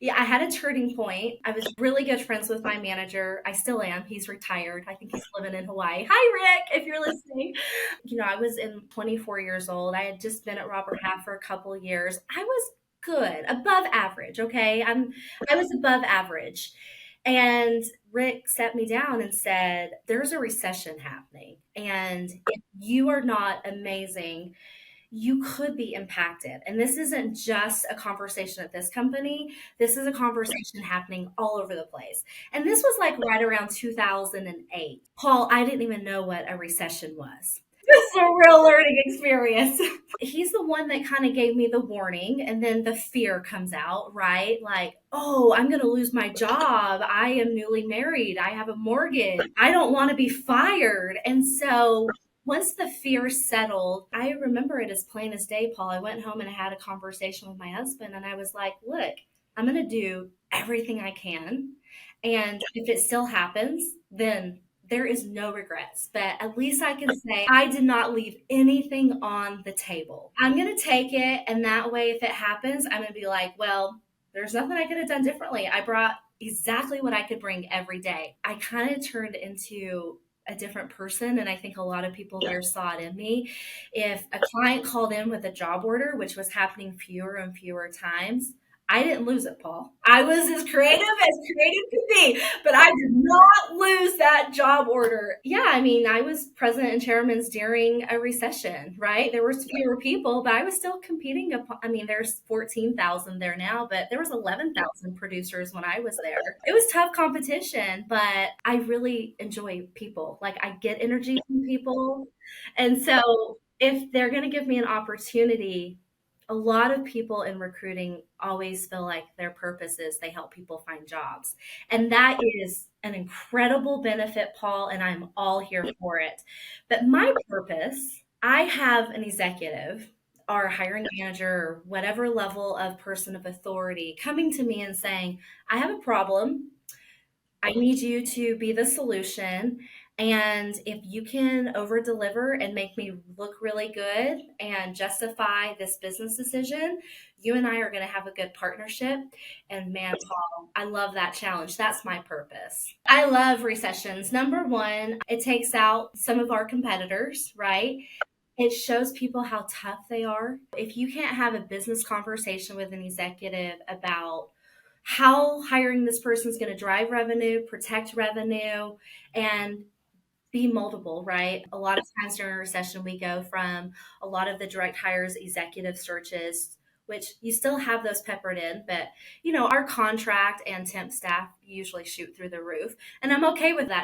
Yeah, I had a turning point. I was really good friends with my manager. I still am. He's retired. I think he's living in Hawaii. Hi, Rick, if you're listening. I was in 24 years old. I had just been at Robert Half for a couple of years. I was good, above average. Okay, I was above average, and Rick sat me down and said, "There's a recession happening, and if you are not amazing, you could be impacted. And this isn't just a conversation at this company. This is a conversation happening all over the place." And this was like right around 2008. Paul, I didn't even know what a recession was. It's a real learning experience. He's the one that kind of gave me the warning, and then the fear comes out, right? Like, oh, I'm going to lose my job. I am newly married. I have a mortgage. I don't want to be fired. And so once the fear settled, I remember it as plain as day, Paul. I went home and I had a conversation with my husband, and I was like, look, I'm going to do everything I can. And if it still happens, then there is no regrets, but at least I can say I did not leave anything on the table. I'm going to take it. And that way, if it happens, I'm going to be like, well, there's nothing I could have done differently. I brought exactly what I could bring every day. I kind of turned into a different person. And I think a lot of people there saw it in me. If a client called in with a job order, which was happening fewer and fewer times, I didn't lose it, Paul. I was as creative could be, but I did not lose that job order. Yeah, I mean, I was president and chairman's during a recession, right? There was fewer people, but I was still competing. I mean, there's 14,000 there now, but there was 11,000 producers when I was there. It was tough competition, but I really enjoy people. Like, I get energy from people. And so if they're going to give me an opportunity, a lot of people in recruiting always feel like their purpose is they help people find jobs. And that is an incredible benefit, Paul, and I'm all here for it. But my purpose, I have an executive or a hiring manager or whatever level of person of authority coming to me and saying, I have a problem. I need you to be the solution. And if you can over deliver and make me look really good and justify this business decision, you and I are going to have a good partnership. And man, Paul, I love that challenge. That's my purpose. I love recessions. Number one, it takes out some of our competitors, right? It shows people how tough they are. If you can't have a business conversation with an executive about how hiring this person is going to drive revenue, protect revenue, and be multiple, right? A lot of times during a recession, we go from a lot of the direct hires, executive searches, which you still have those peppered in, but our contract and temp staff usually shoot through the roof. And I'm okay with that